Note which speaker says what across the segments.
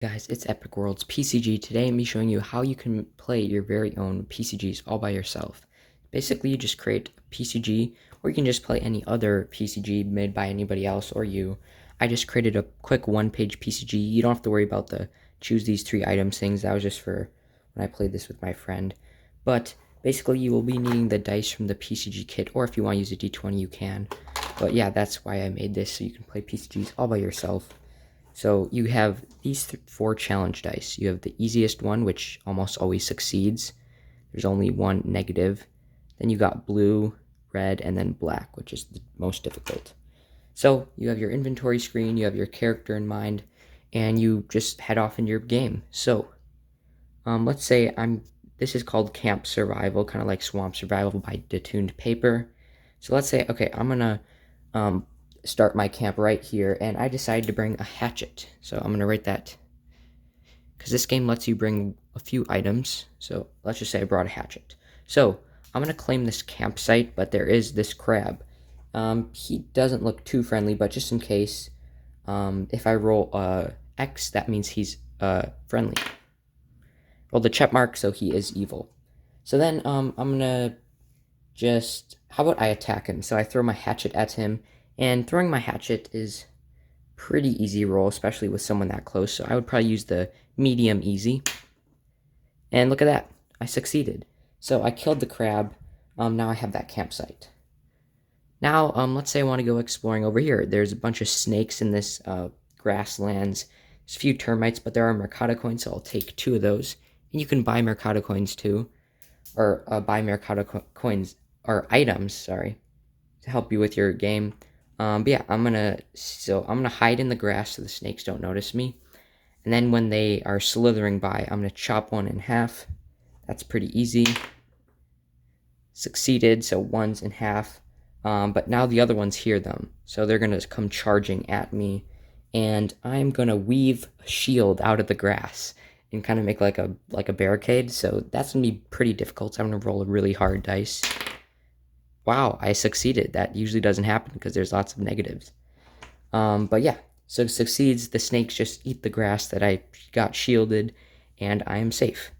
Speaker 1: Guys, it's Epic World's PCG. Today I'm be showing you how you can play your very own PCGs all by yourself. Basically, you just create a PCG, or you can just play any other PCG made by anybody else or you. I just created a quick one-page PCG. You don't have to worry about the choose these 3 items things. That was just for when I played this with my friend. But basically, you will be needing the dice from the PCG kit, or if you want to use a D20, you can. But yeah, that's why I made this, so you can play PCGs all by yourself. So you have these 4 challenge dice. You have the easiest one, which almost always succeeds. There's only one negative. Then you got blue, red, and then black, which is the most difficult. So you have your inventory screen, you have your character in mind, and you just head off in your game. So let's say this is called Camp Survival, kind of like Swamp Survival by Detuned Paper. So let's say, okay, I'm gonna start my camp right here, and I decided to bring a hatchet. So I'm gonna write that, because this game lets you bring a few items. So let's just say I brought a hatchet. So I'm gonna claim this campsite, but there is this crab. He doesn't look too friendly, but just in case, if I roll X, that means he's friendly. Roll the check mark, so he is evil. So then I'm gonna how about I attack him? So I throw my hatchet at him, and throwing my hatchet is pretty easy roll, especially with someone that close. So I would probably use the medium easy. And look at that, I succeeded. So I killed the crab. Now I have that campsite. Now, let's say I want to go exploring over here. There's a bunch of snakes in this grasslands. There's a few termites, but there are Mercado coins, so I'll take 2 of those. And you can buy Mercado coins too, or buy Mercado coins or items, sorry, to help you with your game. But yeah, I'm gonna hide in the grass so the snakes don't notice me. And then when they are slithering by, I'm gonna chop one in half. That's pretty easy. Succeeded, so one's in half. But now the other ones hear them, so they're gonna come charging at me. And I'm gonna weave a shield out of the grass and kind of make like a barricade. So that's gonna be pretty difficult. So I'm gonna roll a really hard dice. Wow, I succeeded. That usually doesn't happen because there's lots of negatives. But yeah, so it succeeds. The snakes just eat the grass that I got shielded, and I am safe.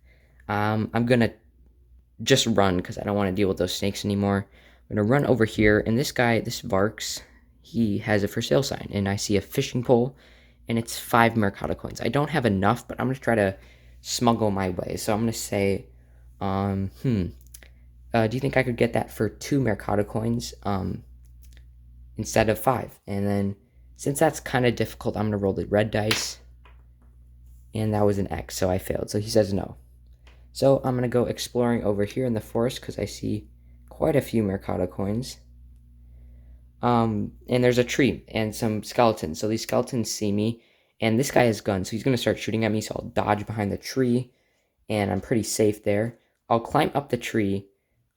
Speaker 1: I'm gonna just run because I don't want to deal with those snakes anymore. I'm gonna run over here, and this guy, this Varks, he has a for sale sign, and I see a fishing pole, and it's 5 Mercado coins. I don't have enough, but I'm gonna try to smuggle my way. So I'm gonna say, do you think I could get that for 2 Mercado coins instead of 5? And then, since that's kind of difficult, I'm going to roll the red dice. And that was an X, so I failed. So he says no. So I'm going to go exploring over here in the forest because I see quite a few Mercado coins. And there's a tree and some skeletons. So these skeletons see me. And this guy has guns, so he's going to start shooting at me. So I'll dodge behind the tree. And I'm pretty safe there. I'll climb up the tree.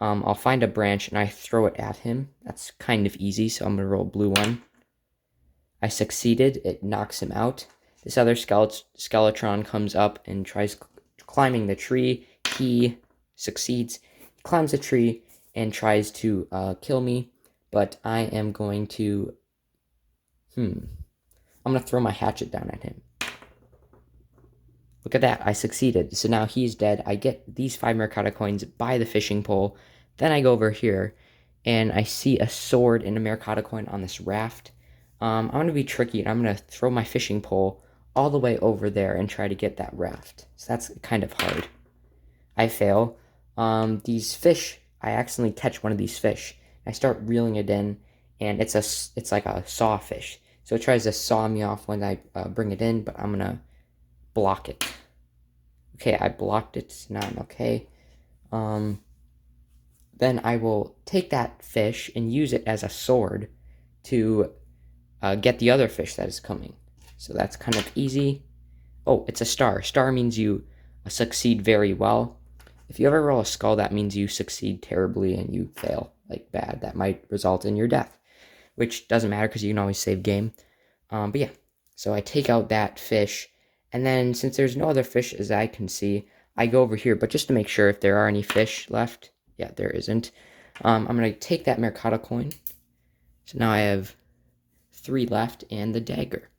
Speaker 1: I'll find a branch and I throw it at him. That's kind of easy, so I'm going to roll a blue one. I succeeded. It knocks him out. This other Skeletron comes up and tries climbing the tree. He succeeds. He climbs the tree and tries to kill me, but I am going to... I'm going to throw my hatchet down at him. Look at that, I succeeded. So now he's dead. I get these 5 Mercado coins, buy the fishing pole. Then I go over here, and I see a sword and a Mercado coin on this raft. I'm going to be tricky, and I'm going to throw my fishing pole all the way over there and try to get that raft. So that's kind of hard. I fail. These fish, I accidentally catch one of these fish. I start reeling it in, and it's like a sawfish. So it tries to saw me off when I bring it in, but I'm going to block it. Okay, I blocked it. Now I'm okay. Then I will take that fish and use it as a sword to get the other fish that is coming. So that's kind of easy. Oh, it's a star. Star means you succeed very well. If you ever roll a skull, that means you succeed terribly and you fail, like bad. That might result in your death, which doesn't matter because you can always save game. But yeah, so I take out that fish. And then, since there's no other fish as I can see, I go over here. But just to make sure if there are any fish left, yeah, there isn't. I'm going to take that Mercado coin. So now I have 3 left and the dagger.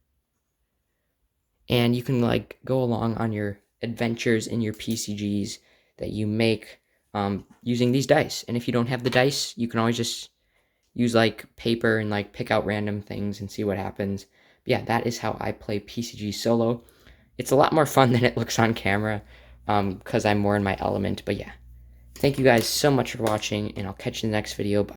Speaker 1: and you can like go along on your adventures in your PCGs that you make using these dice. And if you don't have the dice, you can always just use like paper and like pick out random things and see what happens. But yeah, that is how I play PCG solo. It's a lot more fun than it looks on camera because I'm more in my element. But yeah, thank you guys so much for watching, and I'll catch you in the next video. Bye.